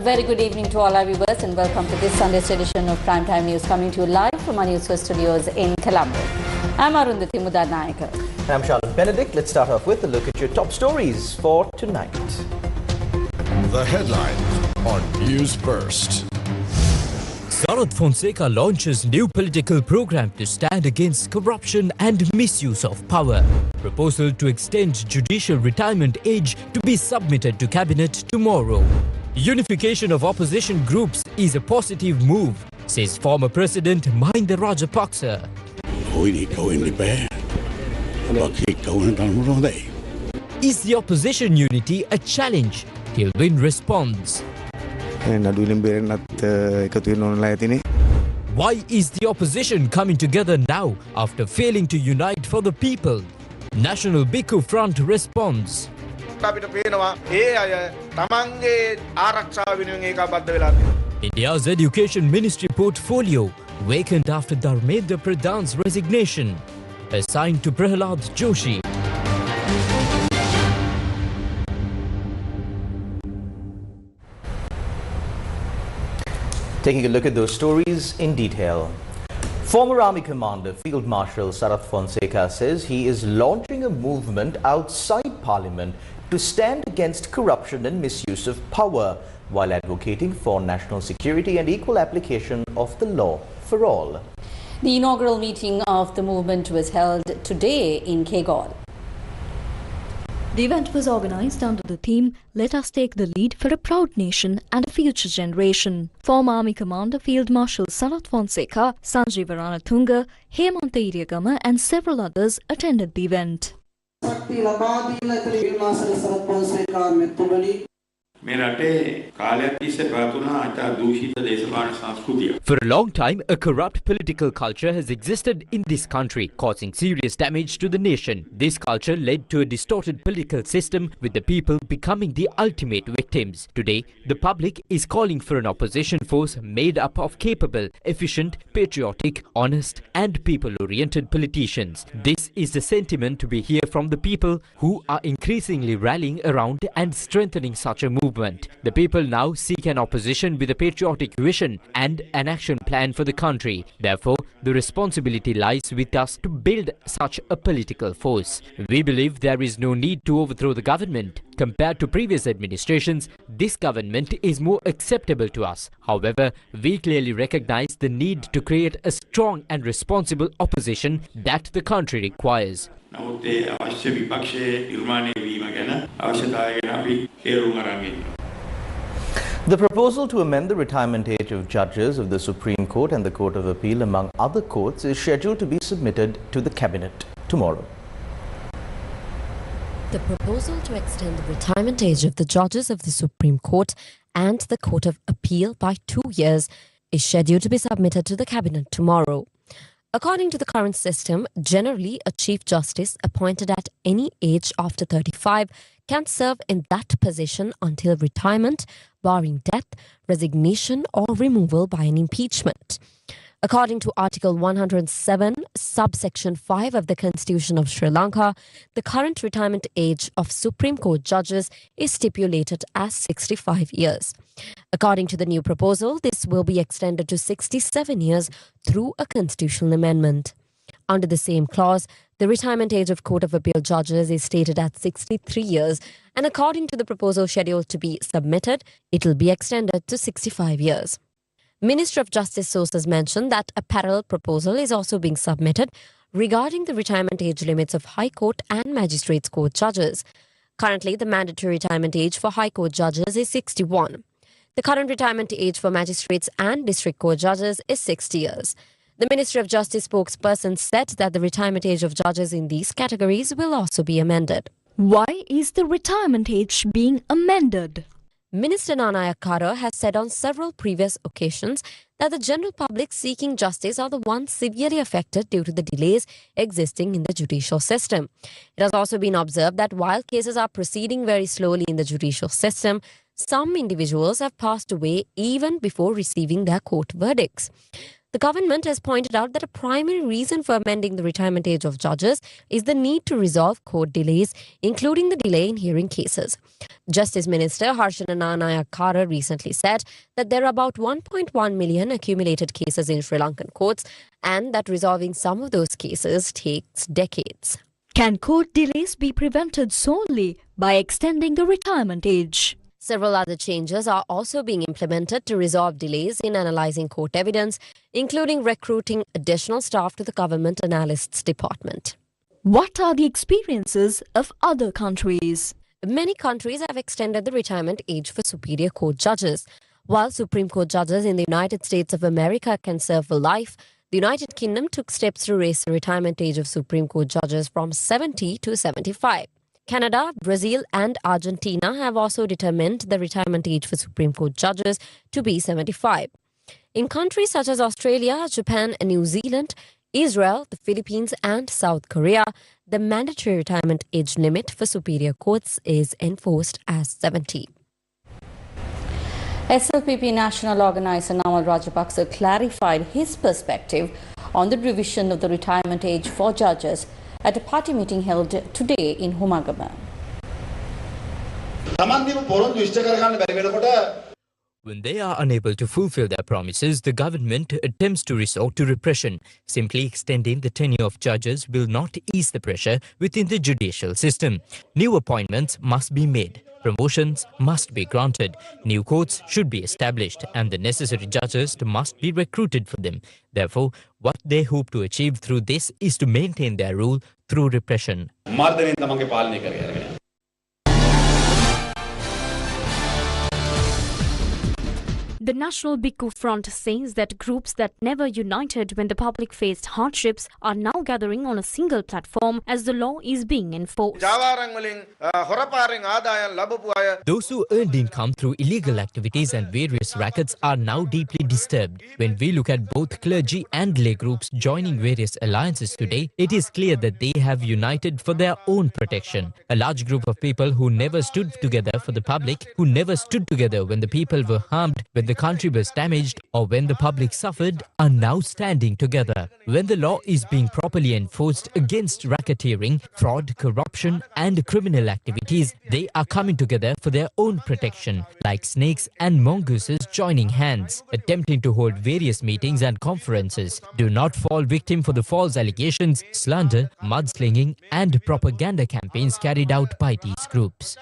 very good evening to all our viewers and welcome to this Sunday's edition of Primetime News coming to you live from our Newsfirst studios in Colombo. I'm Arundhati Mudarnayaka. I'm Charlotte Benedict. Let's start off with a look at your top stories for tonight. The headlines on Newsfirst. Sirasa Fonseca launches new political program to stand against corruption and misuse of power. Proposal to extend judicial retirement age to be submitted to cabinet tomorrow. Unification of opposition groups is a positive move, says former President Mahinda Rajapaksa. Is the opposition unity a challenge? Kilwin responds. Why is the opposition coming together now after failing to unite for the people? National Bhikkhu Front responds. India's Education Ministry portfolio vacant after Dharmendra Pradhan's resignation. Assigned to Prahalad Joshi. Taking a look at those stories in detail. Former Army Commander Field Marshal Sirasa Fonseca says he is launching a movement outside Parliament to stand against corruption and misuse of power while advocating for national security and equal application of the law for all. The inaugural meeting of the movement was held today in Kegol. The event was organized under the theme, Let us take the lead for a proud nation and a future generation. Former Army Commander Field Marshal Sirasa Fonseca, Sanjeev Ranatunga, Hemanta Iriyagama and several others attended the event. For a long time, a corrupt political culture has existed in this country, causing serious damage to the nation. This culture led to a distorted political system, with the people becoming the ultimate victims. Today, the public is calling for an opposition force made up of capable, efficient, patriotic, honest and people-oriented politicians. This is the sentiment we hear from the people, who are increasingly rallying around and strengthening such a movement. The people now seek an opposition with a patriotic vision and an action plan for the country. Therefore, the responsibility lies with us to build such a political force. We believe there is no need to overthrow the government. Compared to previous administrations, this government is more acceptable to us. However, we clearly recognize the need to create a strong and responsible opposition that the country requires. The proposal to amend the retirement age of judges of the Supreme Court and the Court of Appeal, among other courts, is scheduled to be submitted to the Cabinet tomorrow. The proposal to extend the retirement age of the judges of the Supreme Court and the Court of Appeal by 2 years is scheduled to be submitted to the Cabinet tomorrow. According to the current system, generally a Chief Justice appointed at any age after 35 can serve in that position until retirement, barring death, resignation or removal by an impeachment. According to Article 107, subsection 5 of the Constitution of Sri Lanka, the current retirement age of Supreme Court judges is stipulated as 65 years. According to the new proposal, this will be extended to 67 years through a constitutional amendment. Under the same clause, the retirement age of Court of Appeal judges is stated at 63 years, and according to the proposal scheduled to be submitted, it will be extended to 65 years. Ministry of Justice sources mentioned that a parallel proposal is also being submitted regarding the retirement age limits of High Court and Magistrates Court judges. Currently, the mandatory retirement age for High Court judges is 61. The current retirement age for magistrates and district court judges is 60 years. The Ministry of Justice spokesperson said that the retirement age of judges in these categories will also be amended. Why is the retirement age being amended? Minister Nanayakkara has said on several previous occasions that the general public seeking justice are the ones severely affected due to the delays existing in the judicial system. It has also been observed that while cases are proceeding very slowly in the judicial system, some individuals have passed away even before receiving their court verdicts. The government has pointed out that a primary reason for amending the retirement age of judges is the need to resolve court delays, including the delay in hearing cases. Justice Minister Harshana Nanayakkara recently said that there are about 1.1 million accumulated cases in Sri Lankan courts and that resolving some of those cases takes decades. Can court delays be prevented solely by extending the retirement age? Several other changes are also being implemented to resolve delays in analysing court evidence, including recruiting additional staff to the Government Analysts Department. What are the experiences of other countries? Many countries have extended the retirement age for superior court judges. While Supreme Court judges in the United States of America can serve for life, the United Kingdom took steps to raise the retirement age of Supreme Court judges from 70 to 75. Canada, Brazil and Argentina have also determined the retirement age for Supreme Court judges to be 75. In countries such as Australia, Japan and New Zealand, Israel, the Philippines and South Korea, the mandatory retirement age limit for superior courts is enforced as 70. SLPP National Organizer Namal Rajapaksa clarified his perspective on the revision of the retirement age for judges at a party meeting held today in Humagama. When they are unable to fulfill their promises, the government attempts to resort to repression. Simply extending the tenure of judges will not ease the pressure within the judicial system. New appointments must be made. Promotions must be granted. New courts should be established and the necessary judges must be recruited for them. Therefore, what they hope to achieve through this is to maintain their rule through repression. The National Bhikkhu Front says that groups that never united when the public faced hardships are now gathering on a single platform as the law is being enforced. Those who earned income through illegal activities and various rackets are now deeply disturbed. When we look at both clergy and lay groups joining various alliances today, it is clear that they have united for their own protection. A large group of people who never stood together for the public, who never stood together when the people were harmed, when the country was damaged or when the public suffered, are now standing together. When the law is being properly enforced against racketeering, fraud, corruption and criminal activities, they are coming together for their own protection, like snakes and mongooses joining hands, attempting to hold various meetings and conferences. Do not fall victim for the false allegations, slander, mudslinging and propaganda campaigns carried out by these groups.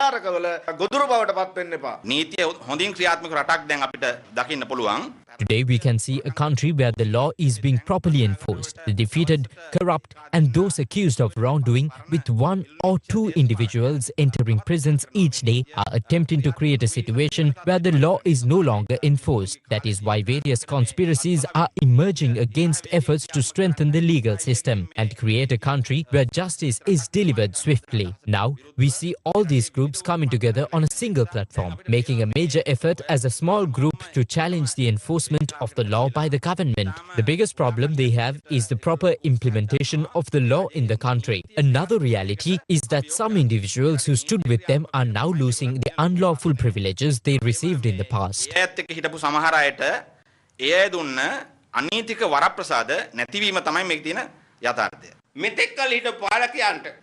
Today we can see a country where the law is being properly enforced. The defeated, corrupt and those accused of wrongdoing, with one or two individuals entering prisons each day, are attempting to create a situation where the law is no longer enforced. That is why various conspiracies are emerging against efforts to strengthen the legal system and create a country where justice is delivered swiftly. Now we see all these groups coming together on a single platform, making a major effort as a small group to challenge the enforcement of the law by the government. The biggest problem they have is the proper implementation of the law in the country. Another reality is that some individuals who stood with them are now losing the unlawful privileges they received in the past.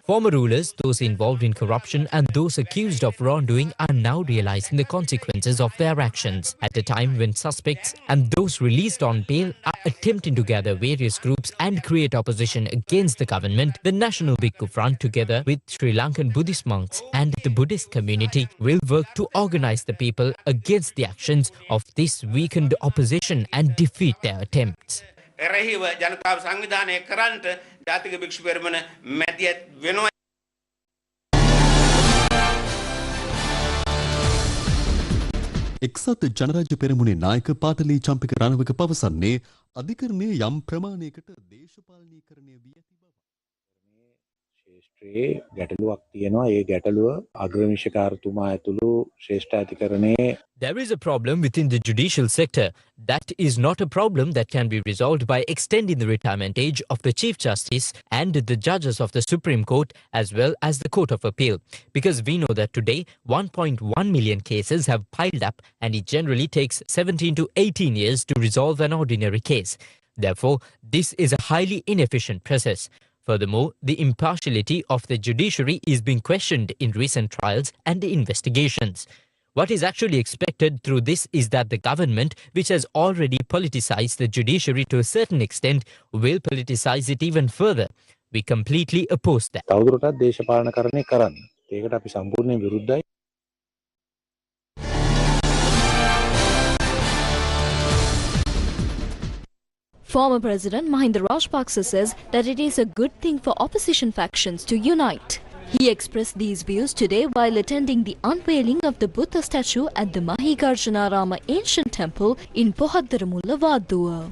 Former rulers, those involved in corruption and those accused of wrongdoing are now realizing the consequences of their actions. At a time when suspects and those released on bail are attempting to gather various groups and create opposition against the government, the National Bhikkhu Front, together with Sri Lankan Buddhist monks and the Buddhist community, will work to organize the people against the actions of this weakened opposition and defeat their attempts. එක්සත් ජනරාජ්‍ය පෙරමුණේ නායක පාටලී චම්පික රණවක පවසන්නේ අධිකරණයේ යම් ප්‍රමාණයකට දේශපාලනීකරණය වී ඇති බව. ශේෂ්ත්‍රයේ ගැටලුවක් තියෙනවා. ඒ ගැටලුව අග්‍රවිනිශ්චයකාරතුමා ඇතුළු ශ්‍රේෂ්ඨ අධිකරණයේ There is a problem within the judicial sector. That is not a problem that can be resolved by extending the retirement age of the Chief Justice and the judges of the Supreme Court as well as the Court of Appeal. Because we know that today 1.1 million cases have piled up and it generally takes 17 to 18 years to resolve an ordinary case. Therefore, this is a highly inefficient process. Furthermore, the impartiality of the judiciary is being questioned in recent trials and investigations. What is actually expected through this is that the government, which has already politicized the judiciary to a certain extent, will politicize it even further. We completely oppose that. තවදුරටත් දේශපාලනකරණය කරන්න. ඒකට අපි සම්පූර්ණයෙන් විරුද්ධයි. Former President Mahinda Rajapaksa says that it is a good thing for opposition factions to unite. He expressed these views today while attending the unveiling of the Buddha statue at the Mahigarjanarama ancient temple in Pohadaramulla Vaduwa.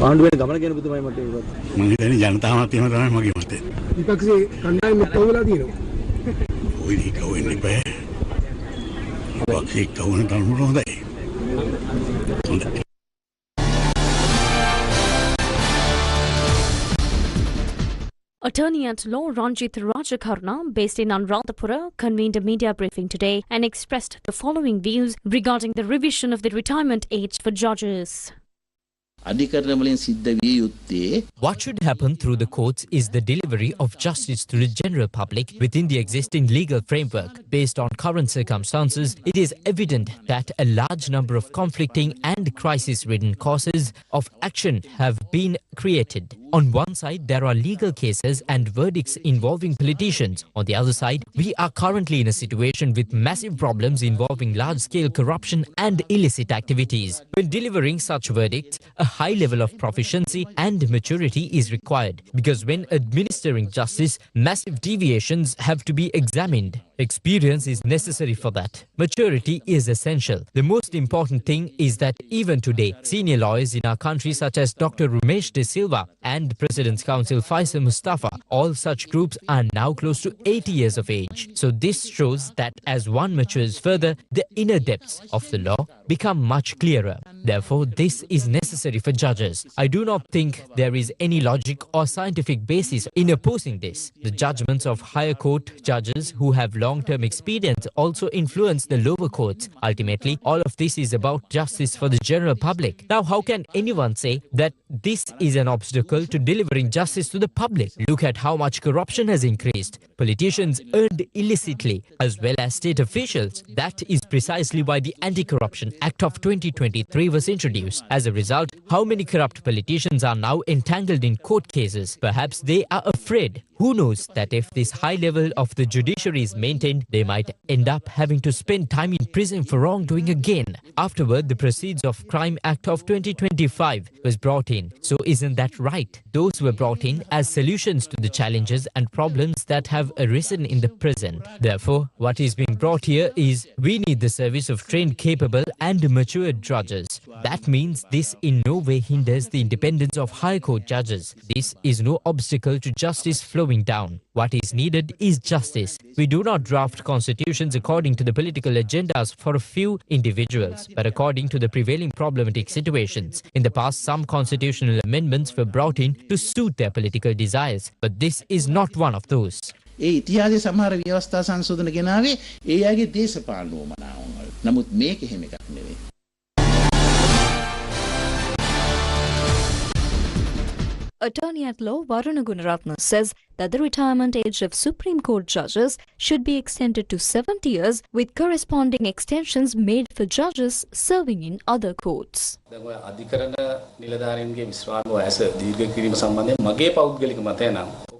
ආණ්ඩුවේ ගමන ගැන පුදුමයි මට ඒක. මම හිතන්නේ ජනතාවත් එහෙම තමයි මගේ මතය. විපක්ෂයේ කණ්ඩායම තෝවලා තියෙනවා. ඔය ටික වෙන්නේ බෑ. විපක්ෂයේ කවුරුන් තනුර හොඳයි. හොඳයි. Attorney at law Ranjit Rajakarna, based in Anuradhapura, convened a media briefing today and expressed the following views regarding the revision of the retirement age for judges. What should happen through the courts is the delivery of justice to the general public within the existing legal framework. Based on current circumstances, it is evident that a large number of conflicting and crisis-ridden causes of action have been created. On one side, there are legal cases and verdicts involving politicians. On the other side, we are currently in a situation with massive problems involving large-scale corruption and illicit activities. When delivering such verdicts, a high level of proficiency and maturity is required, because when administering justice, massive deviations have to be examined. Experience is necessary for that. Maturity is essential. The most important thing is that even today, senior lawyers in our country such as Dr. Rumesh De Silva and President's Counsel Faisal Mustafa, all such groups are now close to 80 years of age. So this shows that as one matures further, the inner depths of the law become much clearer. Therefore, this is necessary for judges. I do not think there is any logic or scientific basis in opposing this. The judgments of higher court judges who have long-term experience also influence the lower courts. Ultimately, all of this is about justice for the general public. Now, how can anyone say that this is an obstacle to delivering justice to the public? Look at how much corruption has increased. Politicians earned illicitly, as well as state officials. That is precisely why the Anti-Corruption Act of 2023 was introduced. As a result, how many corrupt politicians are now entangled in court cases? Perhaps they are afraid. Who knows that if this high level of the judiciary is maintained, they might end up having to spend time in prison for wrongdoing again. Afterward, the Proceeds of Crime Act of 2025 was brought in. So isn't that right? Those were brought in as solutions to the challenges and problems that have arisen in the present. Therefore, what is being brought here is we need the service of trained, capable and matured judges. That means this in no way hinders the independence of high court judges. This is no obstacle to justice flowing down. What is needed is justice. We do not draft constitutions according to the political agendas for a few individuals, but according to the prevailing problematic situations. In the past, some constitutional amendments were brought in to suit their political desires, but this is not one of those. ඒ ඉතිහාසයේ සමහර ව්‍යවස්ථා සංශෝධන ගෙනාවේ ඒ අයගේ දේශපාලන උවමනාවන්. නමුත් මේක එහෙම එකක් නෙවෙයි. Attorney at law Varuna Gunaratna says that the retirement age of Supreme Court judges should be extended to 70 years, with corresponding extensions made for judges serving in other courts.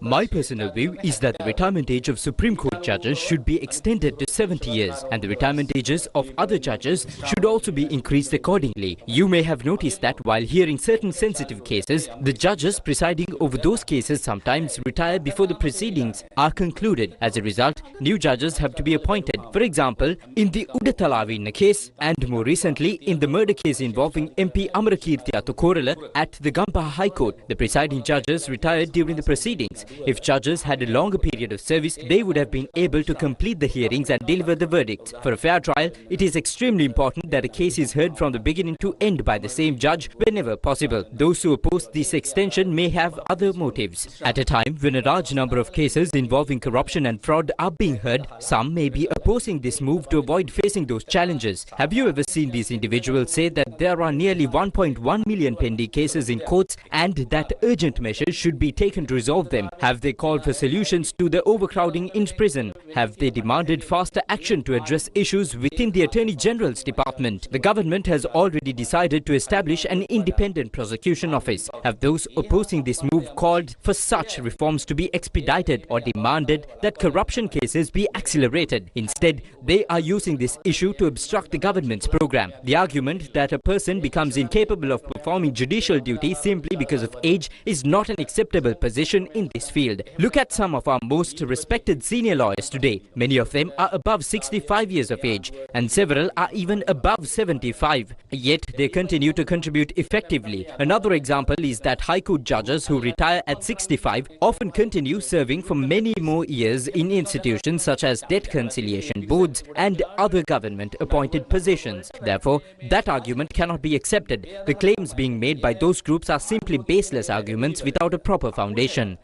My personal view is that the retirement age of Supreme Court judges should be extended to 70 years, and the retirement ages of other judges should also be increased accordingly. You may have noticed that while hearing certain sensitive cases, the judges presiding over those cases sometimes retire before the proceedings are concluded. As a result, new judges have to be appointed. For example, in the Udatalavinna case, and more recently in the murder case involving MP Amarakirti Atukorala at the Gampaha High Court, the presiding judges retired during the proceedings. If judges had a longer period of service, they would have been able to complete the hearings and deliver the verdicts. For a fair trial, it is extremely important that a case is heard from the beginning to end by the same judge whenever possible. Those who oppose this extension may have other motives. At a time when a large number of cases involving corruption and fraud are being heard, some may be opposing this move to avoid facing those challenges. Have you ever seen these individuals say that there are nearly 1.1 million pending cases in courts and that urgent measures should be taken to resolve them? Have they called for solutions to the overcrowding in prison? Have they demanded faster action to address issues within the Attorney General's department? The government has already decided to establish an independent prosecution office. Have those opposing this move called for such reforms to be expedited or demanded that corruption cases be accelerated? Instead, they are using this issue to obstruct the government's program. The argument that a person becomes incapable of performing judicial duty simply because of age is not an acceptable position in this field. Look at some of our most respected senior lawyers today. Many of them are above 65 years of age and several are even above 75. Yet they continue to contribute effectively. Another example is that High Court judges who retire at 65 often continue serving for many more years in institutions such as debt conciliation boards and other government appointed positions. Therefore, that argument cannot be accepted. The claims being made by those groups are simply baseless arguments without a proper foundation.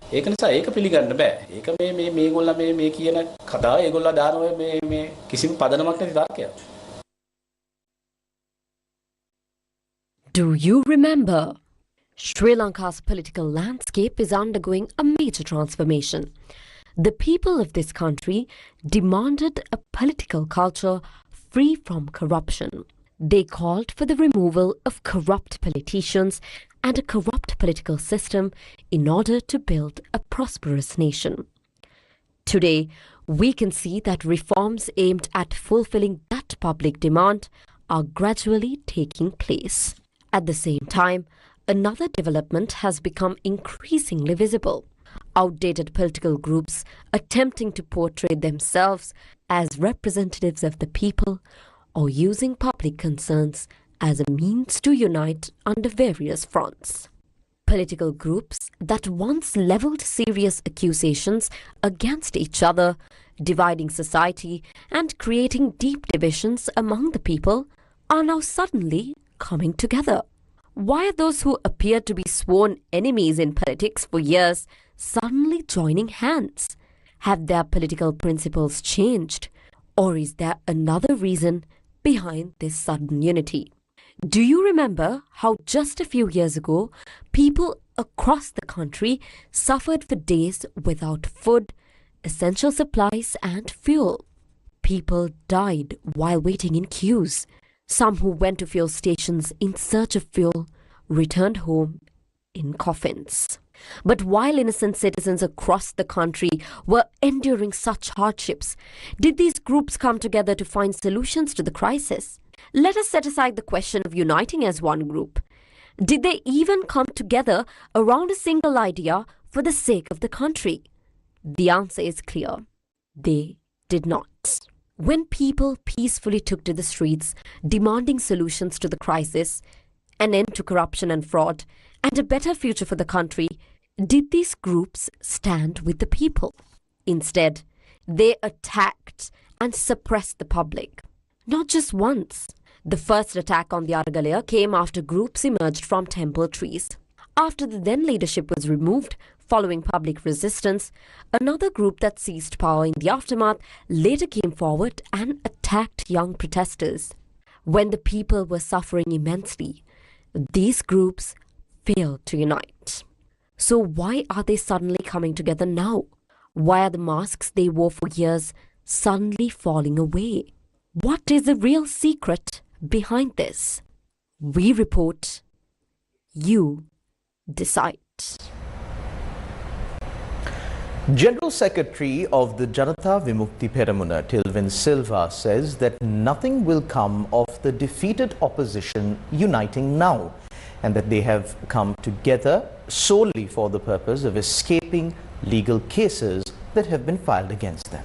Do you remember? Sri Lanka's political landscape is undergoing a major transformation. The people of this country demanded a political culture free from corruption. They called for the removal of corrupt politicians and a corrupt political system in order to build a prosperous nation. Today, we can see that reforms aimed at fulfilling that public demand are gradually taking place. At the same time, another development has become increasingly visible. Outdated political groups attempting to portray themselves as representatives of the people or using public concerns as a means to unite under various fronts. Political groups that once leveled serious accusations against each other, dividing society and creating deep divisions among the people, are now suddenly coming together. Why are those who appeared to be sworn enemies in politics for years suddenly joining hands? Have their political principles changed? Or is there another reason behind this sudden unity? Do you remember how just a few years ago, people across the country suffered for days without food, essential supplies and fuel? People died while waiting in queues. Some who went to fuel stations in search of fuel returned home in coffins. But while innocent citizens across the country were enduring such hardships, did these groups come together to find solutions to the crisis? Let us set aside the question of uniting as one group. Did they even come together around a single idea for the sake of the country? The answer is clear. They did not. When people peacefully took to the streets, demanding solutions to the crisis, an end to corruption and fraud, and a better future for the country, did these groups stand with the people? Instead, they attacked and suppressed the public. Not just once. The first attack on the Aragalaya came after groups emerged from temple trees. After the then leadership was removed, following public resistance, another group that seized power in the aftermath later came forward and attacked young protesters. When the people were suffering immensely, these groups failed to unite. So why are they suddenly coming together now? Why are the masks they wore for years suddenly falling away? What is the real secret behind this? We report, you decide. General Secretary of the Janata Vimukti Peramuna, Tilvin Silva, says that nothing will come of the defeated opposition uniting now, and that they have come together solely for the purpose of escaping legal cases that have been filed against them.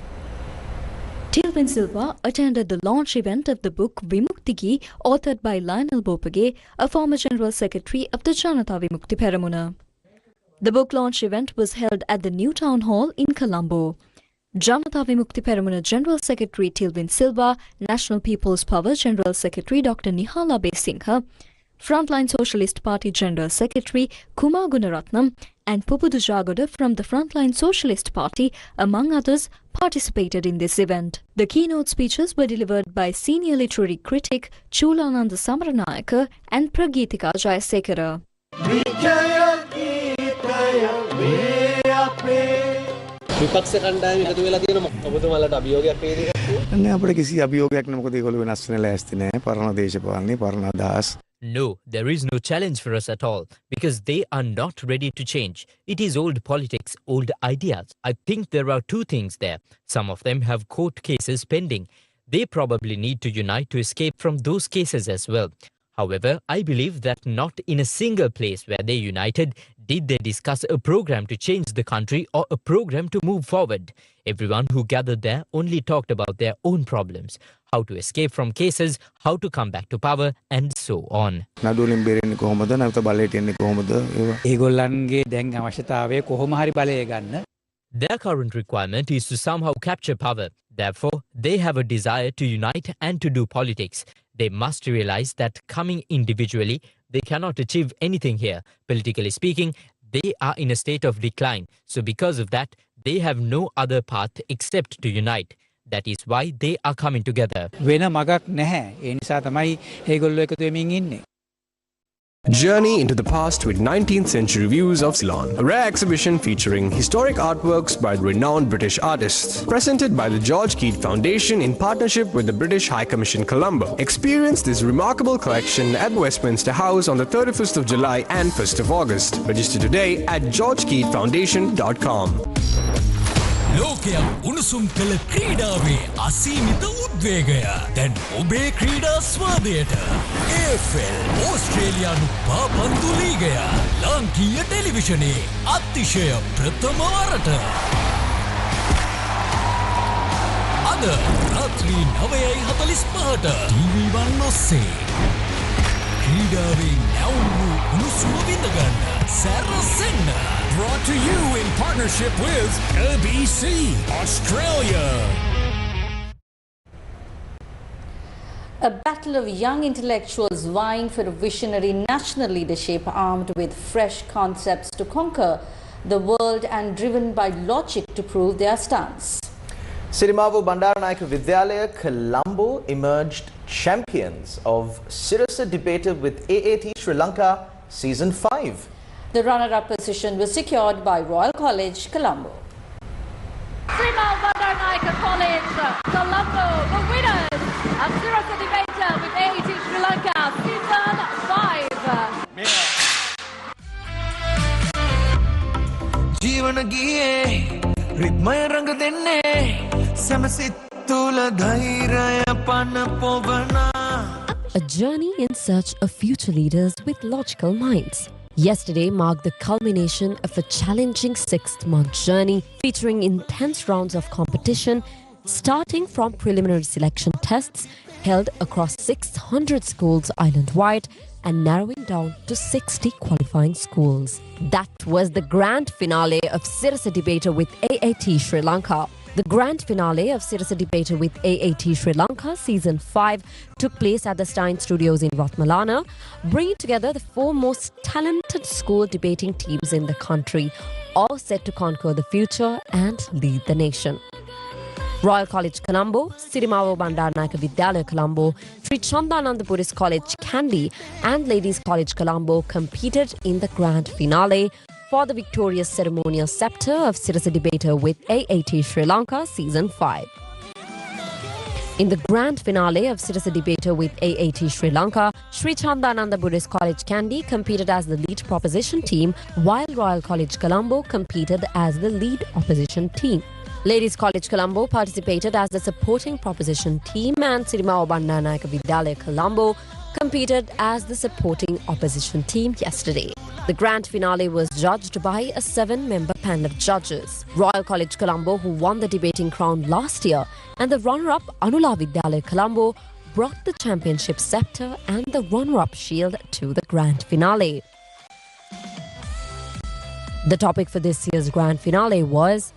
Tilvin Silva attended the launch event of the book Vimuktiki, authored by Lionel Bopage, a former General Secretary of the Janata Vimukti Peramuna. The book launch event was held at the New Town Hall in Colombo. Janata Vimukti Peramuna General Secretary Tilvin Silva, National People's Power General Secretary Dr. Nihala Besingha, Frontline Socialist Party General Secretary Kumar Gunaratnam and Pupudu Jagoda from the Frontline Socialist Party, among others, participated in this event. The keynote speeches were delivered by senior literary critic Chulananda Samaranayaka and Prageetika Jayasekara. විපක්ෂ කණ්ඩායම එකතු වෙලා තියෙන ඔබතුමාලට අභියෝගයක් වේද? නෑ අපිට කිසි අභියෝගයක් නෑ මොකද ඒගොල්ලෝ වෙනස් වෙන ලෑස්ති නෑ පරණ දේශපාලනේ පරණ අදහස්. No, there is no challenge for us at all because they are not ready to change. It is old politics, old ideas. I think there are two things there. Some of them have court cases pending. They probably need to unite to escape from those cases as well. However, I believe that not in a single place where they united did they discuss a program to change the country or a program to move forward. Everyone who gathered there only talked about their own problems, how to escape from cases, how to come back to power, and so on. නඩුවලින් බේරෙන්නේ කොහොමද? නැවත බලයට එන්නේ කොහොමද? ඒගොල්ලන්ගේ දැන් අවශ්‍යතාවය කොහොම හරි බලය ගන්න. Their current requirement is to somehow capture power. Therefore, they have a desire to unite and to do politics. They must realize that coming individually, they cannot achieve anything here. Politically speaking, they are in a state of decline. So because of that, they have no other path except to unite. That is why they are coming together. වෙන මගක් නැහැ. ඒ නිසා තමයි ඒගොල්ලෝ එකතු වෙමින් ඉන්නේ. Journey into the past with 19th century views of Ceylon, a rare exhibition featuring historic artworks by renowned British artists, presented by the George Keat Foundation in partnership with the British High Commission Colombo. Experience this remarkable collection at Westminster House on the 31st of July and 1st of August. Register today at georgekeatfoundation.com. ලෝකයා උණුසුම් කළ ක්‍රීඩාවේ අසීමිත උද්වේගය දැන් ඔබේ ක්‍රීඩා ස්වාදයට AFL ඕස්ට්‍රේලියානු පාපන්දු ලීගය ලාංකීය ටෙලිවිෂනේ අතිශය ප්‍රථමවරට අද රාත්‍රී 9:45ට TV1 ඔස්සේ ක්‍රීඩාවේ නැවුම් වූ උණුසුම විඳගන්න සැරසෙන්න. Brought to you in partnership with ABC Australia. A battle of young intellectuals vying for a visionary national leadership armed with fresh concepts to conquer the world and driven by logic to prove their stance. Sirimavo Bandaranayake Vidyalaya Colombo emerged champions of Sirasa debater with AAT Sri Lanka Season 5. The runner-up position was secured by Royal College, Colombo. Sirimavo Bandaranayake College, Colombo, the winners of Sirasa debater with AAT Sri Lanka Season 5. ජීවන ගියේ රිද්මය රඟ දෙන්නේ සමසිත් තුල ධෛර්යය පන පොවනා. A journey in search of future leaders with logical minds. Yesterday marked the culmination of a challenging 6-month journey featuring intense rounds of competition, starting from preliminary selection tests held across 600 schools island-wide and narrowing down to 60 qualifying schools. That was the grand finale of Sirasa debater with AAT Sri Lanka. The grand finale of Sirasa debater with AAT Sri Lanka Season 5 took place at the Stein Studios in Ratmalana, bringing together the 4 most talented school debating teams in the country, all set to conquer the future and lead the nation. Royal College Colombo, Sirimavo Bandaranayake Vidyalaya Colombo, Sri Chandananda Buddhist College Kandy and Ladies College Colombo competed in the grand finale for the victorious ceremonial scepter of Sirasa debater with AAT Sri Lanka Season 5. In the grand finale of Sirasa debater with AAT Sri Lanka, Sri Chandananda Buddhist College Kandy competed as the lead proposition team, while Royal College Colombo competed as the lead opposition team. Ladies College Colombo participated as the supporting proposition team and Sirimavo Bandaranayake Vidyalaya Colombo competed as the supporting opposition team yesterday. The grand finale was judged by a 7-member panel of judges. Royal College Colombo, who won the debating crown last year, and the runner-up Anula Vidyalaya Colombo brought the championship scepter and the runner-up shield to the grand finale. The topic for this year's grand finale was,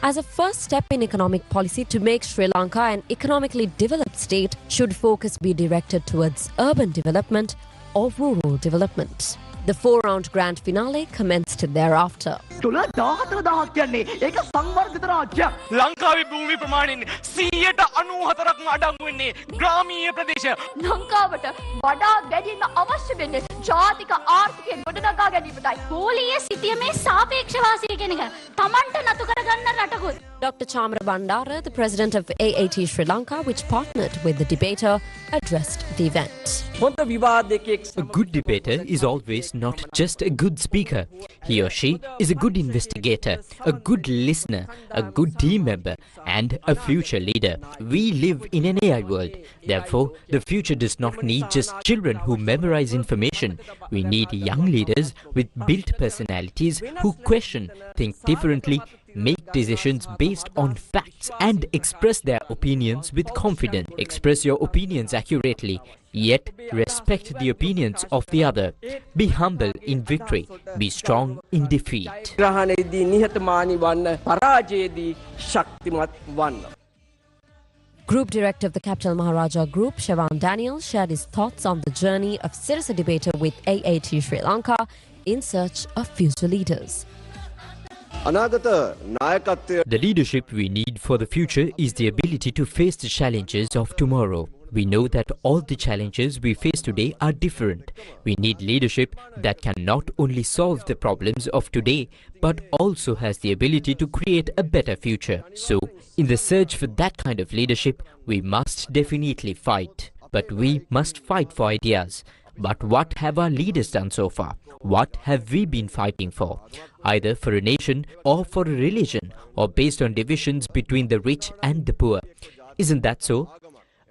as a first step in economic policy to make Sri Lanka an economically developed state, should focus be directed towards urban development or rural development? The 4-round grand finale commenced thereafter. ලංකාවේ භූමි ප්‍රමාණයෙන් 194ක්ම අඩංගු වෙන්නේ ග්‍රාමීය ප්‍රදේශ. ලංකාවට වඩා වැඩිම අවශ්‍ය වෙන්නේ ජාතික ආර්ථිකය ගොඩනගා ගැනීමටයි. පොලියේ සිටියමේ සාපේක්ෂ වාසිය කියන එක තමන්ට නතු කරගන්න රටකුත්. Dr. Chamra Bandara, the president of AAT Sri Lanka, which partnered with the debater, addressed the event. A good debater is always not just a good speaker. He or she is a good investigator, a good listener, a good team member, and a future leader. We live in an AI world. Therefore, the future does not need just children who memorize information. We need young leaders with built personalities who question, think differently, make decisions based on facts, and express their opinions with confidence. Express your opinions accurately, yet respect the opinions of the other. Be humble in victory, be strong in defeat. Group Director of the Capital Maharaja Group, Shavan Daniel, shared his thoughts on the journey of Sirasa debater with AAT Sri Lanka in search of future leaders. The leadership we need for the future is the ability to face the challenges of tomorrow. We know that all the challenges we face today are different. We need leadership that can not only solve the problems of today, but also has the ability to create a better future. So, in the search for that kind of leadership, we must definitely fight. But we must fight for ideas. But what have our leaders done so far? What have we been fighting for? Either for a nation or for a religion, or based on divisions between the rich and the poor. Isn't that so?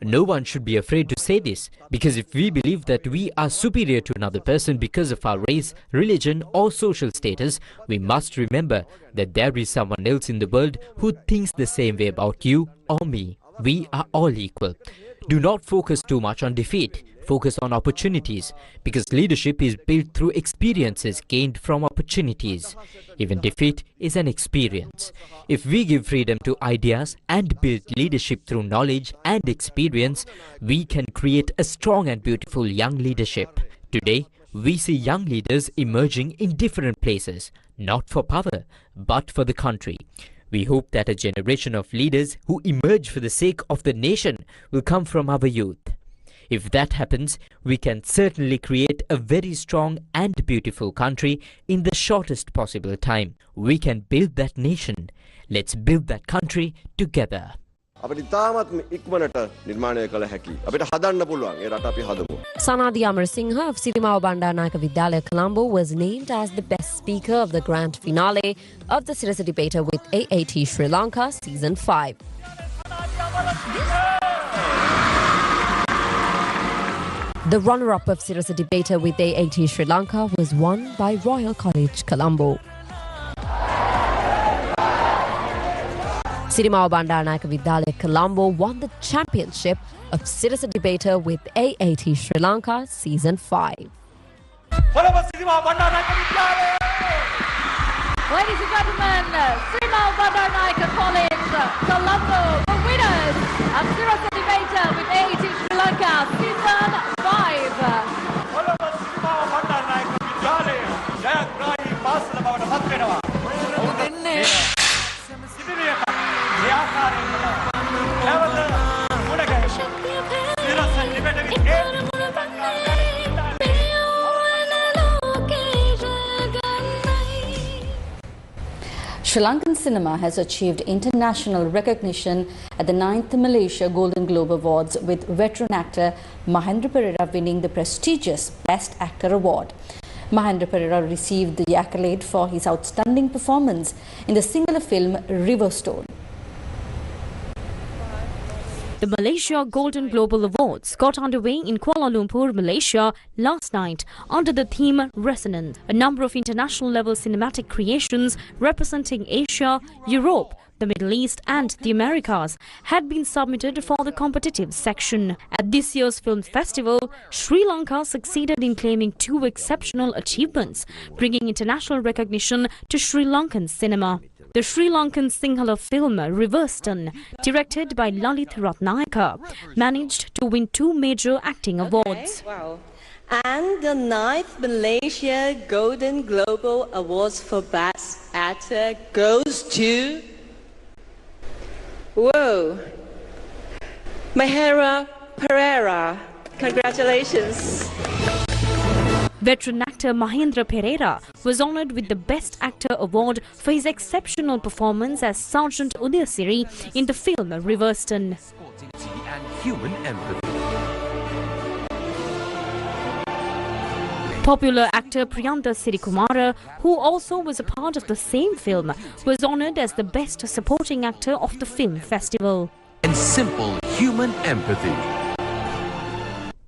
No one should be afraid to say this, because if we believe that we are superior to another person because of our race, religion or social status, we must remember that there is someone else in the world who thinks the same way about you or me. We are all equal. Do not focus too much on defeat. Focus on opportunities, because leadership is built through experiences gained from opportunities. Even defeat is an experience. If we give freedom to ideas and build leadership through knowledge and experience, we can create a strong and beautiful young leadership. Today, we see young leaders emerging in different places, not for power, but for the country. We hope that a generation of leaders who emerge for the sake of the nation will come from our youth. If that happens, we can certainly create a very strong and beautiful country in the shortest possible time. We can build that nation. Let's build that country together. Sanadi Amarasinghe of Sirimao Bandaranaike Vidyalaya Colombo was named as the best speaker of the grand finale of the Sirasa debater with AAT Sri Lanka Season 5. The runner-up of Sirasa debater with AAT Sri Lanka was won by Royal College Colombo. Sirimao Bandaranaike Vidyalaya Colombo won the championship of Sirasa debater with AAT Sri Lanka Season 5. Ladies and gentlemen, Sirima Bandaranaike College, Colombo, the winners of Sirasa debater with AAT Sri Lanka Season 5. Sri Lankan cinema has achieved international recognition at the 9th Malaysia Golden Globe Awards, with veteran actor Mahendra Perera winning the prestigious Best Actor Award. Mahendra Perera received the accolade for his outstanding performance in the singular film River Stone. The Malaysia Golden Global Awards got underway in Kuala Lumpur, Malaysia last night under the theme Resonance. A number of international level cinematic creations representing Asia, Europe, the Middle East and the Americas had been submitted for the competitive section. At this year's film festival, Sri Lanka succeeded in claiming 2 exceptional achievements, bringing international recognition to Sri Lankan cinema. The Sri Lankan Sinhala film Riverston, directed by Lalit Ratnayaka, managed to win 2 major acting awards. Wow. And the 9th Malaysia Golden Global Awards for Best Actor goes to... Whoa! Mahera Pereira. Congratulations. Veteran actor Mahendra Pereira was honoured with the Best Actor award for his exceptional performance as Sergeant Udayasiri in the film Riverston. And human empathy. Popular actor Priyantha Sirikumara, who also was a part of the same film, was honoured as the Best Supporting Actor of the film festival. And simple human empathy.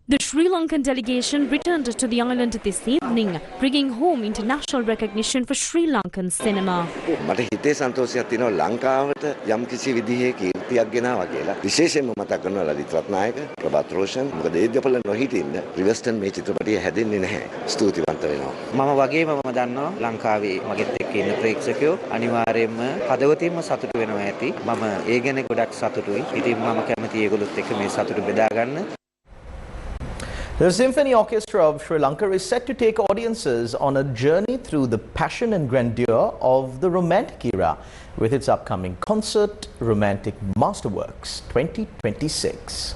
The Sri Lankan delegation returned to the island this evening, bringing home international recognition for Sri Lankan cinema. මට හිතේ සන්තෝෂයක් තියෙනවා ලංකාවට යම් කිසි විදිහේ කීර්තියක් ගෙනාවා කියලා. විශේෂයෙන්ම මතක් කරනවා ලලිත් රත්නායක, ප්‍රභාත් රෝෂන්. මොකද ඒ දෙපළ නොහිටින්න රිවර්ස්ටන් මේ චිත්‍රපටිය හැදෙන්නේ නැහැ. ස්තුතිවන්ත වෙනවා. මම වගේම මම දන්නවා ලංකාවේ මගෙත් එක්ක ඉන්න ප්‍රේක්ෂකයෝ අනිවාර්යයෙන්ම හදවතින්ම සතුටු වෙනවා ඇති. මම ඒ ගැන ගොඩක් සතුටුයි. ඉතින් මම කැමතියි ඒගොල්ලොත් එක්ක මේ සතුට බෙදා ගන්න. The Symphony Orchestra of Sri Lanka is set to take audiences on a journey through the passion and grandeur of the Romantic era with its upcoming concert, Romantic Masterworks 2026.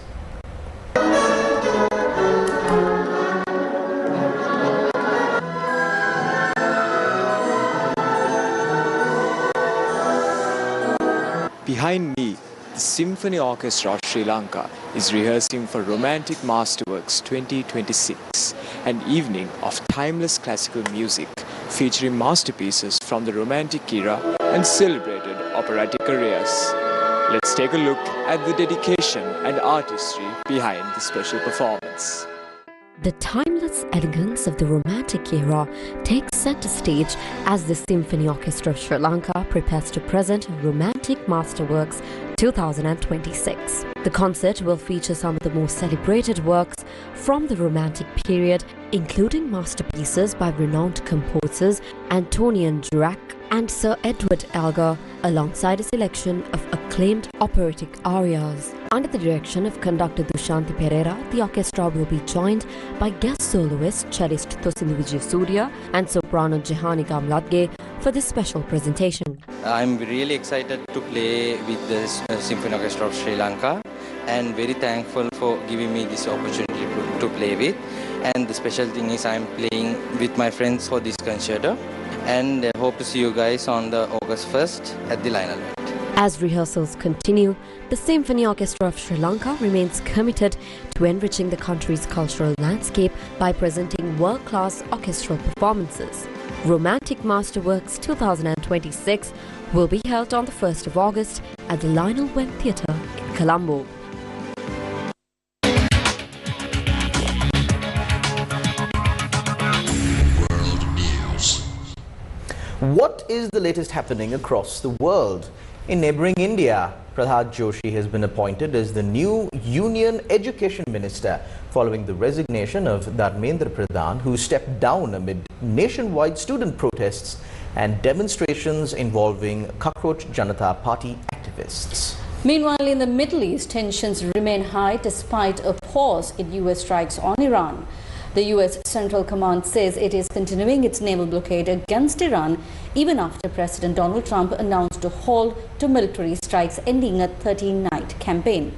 Behind me, the Symphony Orchestra of Sri Lanka is rehearsing for Romantic Masterworks 2026, an evening of timeless classical music featuring masterpieces from the Romantic era and celebrated operatic careers. Let's take a look at the dedication and artistry behind the special performance. The timeless elegance of the Romantic era takes center stage as the Symphony Orchestra of Sri Lanka prepares to present Romantic Masterworks 2026. The concert will feature some of the most celebrated works from the Romantic period, including masterpieces by renowned composers Antonian Durack and Sir Edward Elgar, alongside a selection of acclaimed operatic arias. Under the direction of conductor Dushanti Pereira, the orchestra will be joined by guest soloist cellist Tosindu Vijayasuriya and soprano Jahanika Mladge for this special presentation. I'm really excited to play with the Symphony Orchestra of Sri Lanka and very thankful for giving me this opportunity to play with. And the special thing is I'm playing with my friends for this concerto, and I hope to see you guys on the August 1st at the Lionel Met. As rehearsals continue, the Symphony Orchestra of Sri Lanka remains committed to enriching the country's cultural landscape by presenting world-class orchestral performances. Romantic Masterworks 2026 will be held on the 1st of August at the Lionel Met Theatre in Colombo. What is the latest happening across the world? In neighbouring India, Prahlad Joshi has been appointed as the new Union Education Minister following the resignation of Dharmendra Pradhan, who stepped down amid nationwide student protests and demonstrations involving Cockroach Janata Party activists. Meanwhile, in the Middle East, tensions remain high despite a pause in US strikes on Iran. The US Central Command says it is continuing its naval blockade against Iran even after President Donald Trump announced a halt to military strikes ending a 13-night campaign.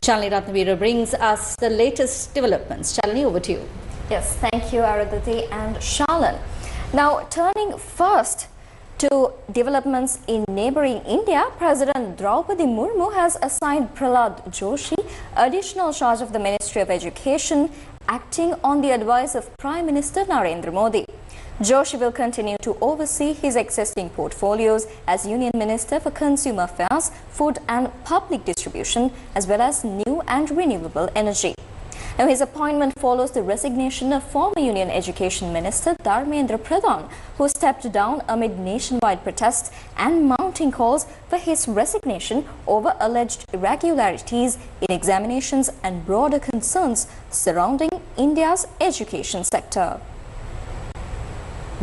Shalini Ratnavira brings us the latest developments. Shalini, over to you. Yes, thank you, Aradhati and Shalan. Now, turning first to developments in neighbouring India, President Draupadi Murmu has assigned Prahlad Joshi additional charge of the Ministry of Education, acting on the advice of Prime Minister Narendra Modi. Joshi will continue to oversee his existing portfolios as Union Minister for Consumer Affairs, Food and Public Distribution, as well as New and Renewable Energy. Now, his appointment follows the resignation of former Union Education Minister Dharmendra Pradhan, who stepped down amid nationwide protests and mounting calls for his resignation over alleged irregularities in examinations and broader concerns surrounding India's education sector.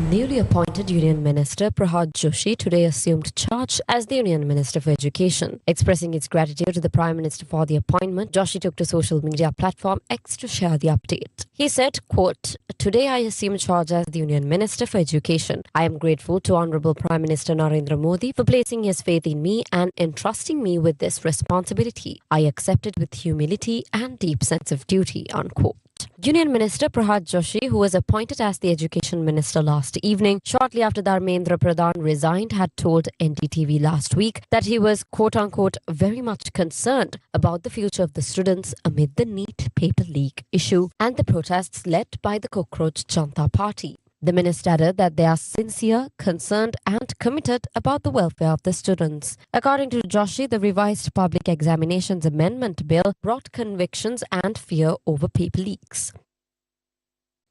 Newly appointed Union Minister Prahad Joshi today assumed charge as the Union Minister for Education. Expressing its gratitude to the Prime Minister for the appointment, Joshi took to social media platform X to share the update. He said, quote, "Today I assume charge as the Union Minister for Education. I am grateful to Honourable Prime Minister Narendra Modi for placing his faith in me and entrusting me with this responsibility. I accept it with humility and deep sense of duty," unquote. Union Minister Prahad Joshi, who was appointed as the Education Minister last evening, shortly after Dharmendra Pradhan resigned, had told NDTV last week that he was, quote-unquote, very much concerned about the future of the students amid the NEET paper leak issue and the protests led by the Cockroach Janta Party. The minister added that they are sincere, concerned and committed about the welfare of the students. According to Joshi, the revised Public Examinations Amendment Bill brought convictions and fear over paper leaks.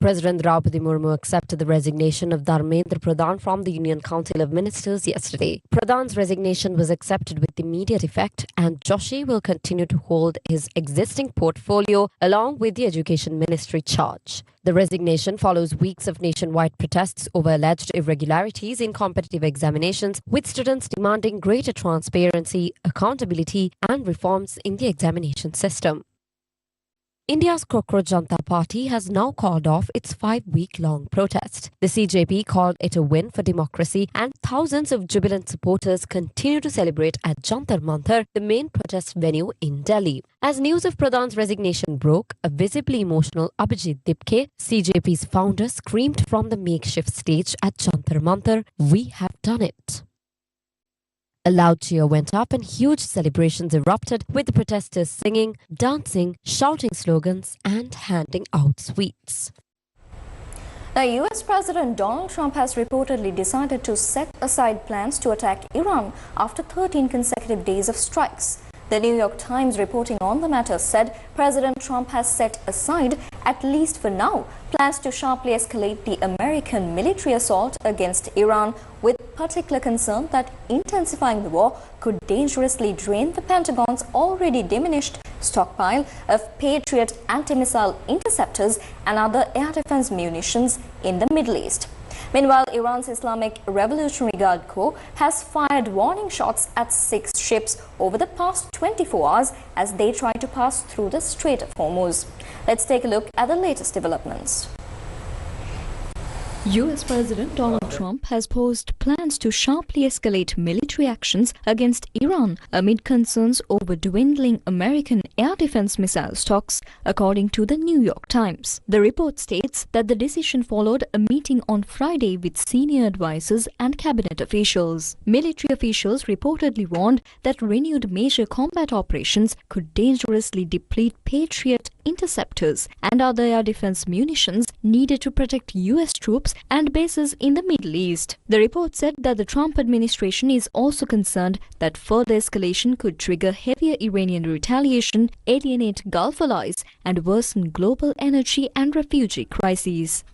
President Draupadi Murmu accepted the resignation of Dharmendra Pradhan from the Union Council of Ministers yesterday. Pradhan's resignation was accepted with immediate effect and Joshi will continue to hold his existing portfolio along with the Education Ministry charge. The resignation follows weeks of nationwide protests over alleged irregularities in competitive examinations, with students demanding greater transparency, accountability and reforms in the examination system. India's Cockroach Janta Party has now called off its 5-week-long protest. The CJP called it a win for democracy and thousands of jubilant supporters continue to celebrate at Jantar Mantar, the main protest venue in Delhi. As news of Pradhan's resignation broke, a visibly emotional Abhijit Dipke, CJP's founder, screamed from the makeshift stage at Jantar Mantar, "We have done it." A loud cheer went up and huge celebrations erupted, with the protesters singing, dancing, shouting slogans and handing out sweets. Now, US President Donald Trump has reportedly decided to set aside plans to attack Iran after 13 consecutive days of strikes. The New York Times reporting on the matter said President Trump has set aside, at least for now, plans to sharply escalate the American military assault against Iran, with particular concern that intensifying the war could dangerously drain the Pentagon's already diminished stockpile of Patriot anti-missile interceptors and other air defense munitions in the Middle East. Meanwhile, Iran's Islamic Revolutionary Guard Corps has fired warning shots at 6 ships over the past 24 hours as they try to pass through the Strait of Hormuz. Let's take a look at the latest developments. US President Donald Trump has posed plans to sharply escalate military actions against Iran amid concerns over dwindling American air defense missile stocks, according to the New York Times. The report states that the decision followed a meeting on Friday with senior advisors and cabinet officials. Military officials reportedly warned that renewed major combat operations could dangerously deplete Patriot interceptors and other air defense munitions needed to protect US troops and bases in the Middle East. The report said that the Trump administration is also concerned that further escalation could trigger heavier Iranian retaliation, alienate Gulf allies, and worsen global energy and refugee crises.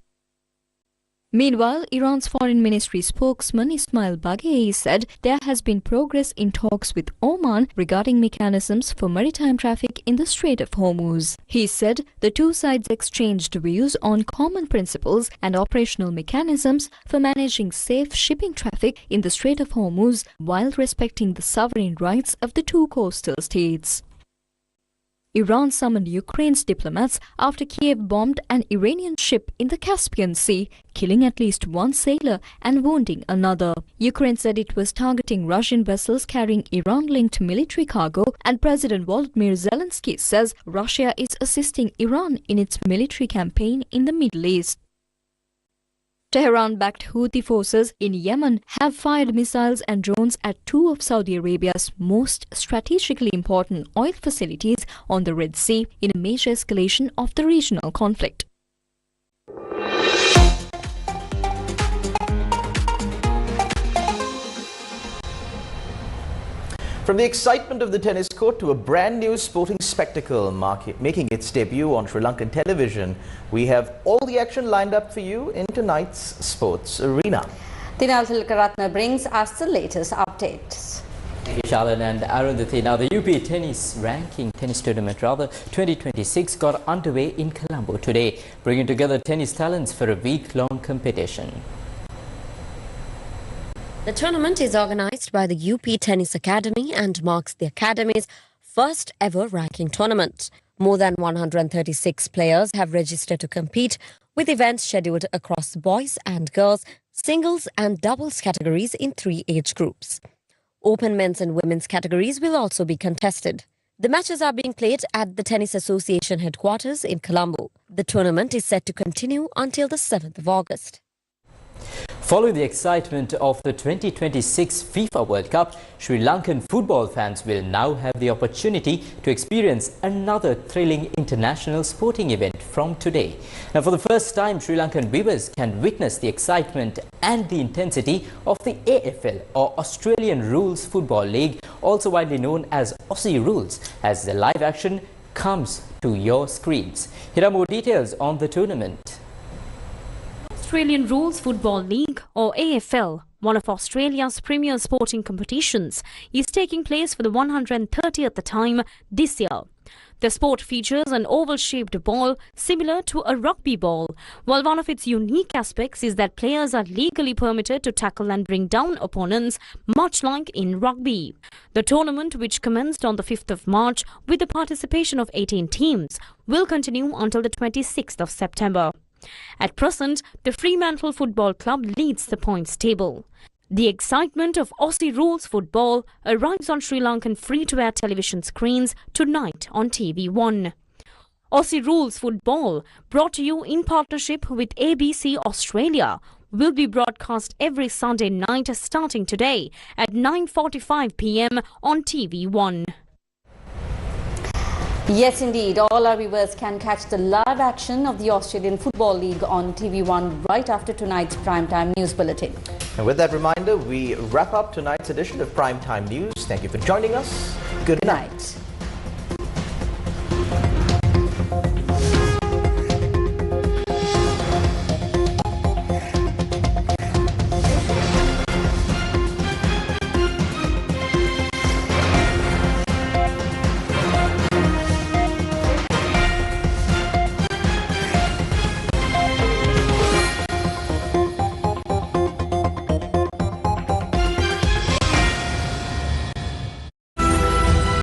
Meanwhile, Iran's foreign ministry spokesman Ismail Baghei said there has been progress in talks with Oman regarding mechanisms for maritime traffic in the Strait of Hormuz. He said the two sides exchanged views on common principles and operational mechanisms for managing safe shipping traffic in the Strait of Hormuz while respecting the sovereign rights of the two coastal states. Iran summoned Ukraine's diplomats after Kiev bombed an Iranian ship in the Caspian Sea, killing at least one sailor and wounding another. Ukraine said it was targeting Russian vessels carrying Iran-linked military cargo, and President Volodymyr Zelensky says Russia is assisting Iran in its military campaign in the Middle East. Tehran-backed Houthi forces in Yemen have fired missiles and drones at two of Saudi Arabia's most strategically important oil facilities on the Red Sea in a major escalation of the regional conflict. From the excitement of the tennis court to a brand new sporting spectacle making its debut on Sri Lankan television, we have all the action lined up for you in tonight's sports arena. Tinal Tilkaratna brings us the latest updates. Thank you, Charlotte and Arundhati. Now, the UP tennis tournament 2026 got underway in Colombo today, bringing together tennis talents for a week-long competition. The tournament is organised by the UP Tennis Academy and marks the Academy's first ever ranking tournament. More than 136 players have registered to compete, with events scheduled across boys and girls, singles and doubles categories in 3 age groups. Open men's and women's categories will also be contested. The matches are being played at the Tennis Association headquarters in Colombo. The tournament is set to continue until the 7th of August. Following the excitement of the 2026 FIFA World Cup, Sri Lankan football fans will now have the opportunity to experience another thrilling international sporting event from today. Now, for the first time, Sri Lankan viewers can witness the excitement and the intensity of the AFL, or Australian Rules Football League, also widely known as Aussie Rules, as the live action comes to your screens. Here are more details on the tournament. Australian Rules Football League, or AFL, one of Australia's premier sporting competitions, is taking place for the 130th time this year. The sport features an oval-shaped ball similar to a rugby ball, while one of its unique aspects is that players are legally permitted to tackle and bring down opponents, much like in rugby. The tournament, which commenced on the 5th of March with the participation of 18 teams, will continue until the 26th of September. At present, the Fremantle Football Club leads the points table. The excitement of Aussie Rules football arrives on Sri Lankan free-to-air television screens tonight on TV1. Aussie Rules football, brought to you in partnership with ABC Australia, will be broadcast every Sunday night starting today at 9:45 p.m. on TV1. Yes, indeed. All our viewers can catch the live action of the Australian Football League on TV1 right after tonight's primetime news bulletin. And with that reminder, we wrap up tonight's edition of Primetime News. Thank you for joining us. Good night.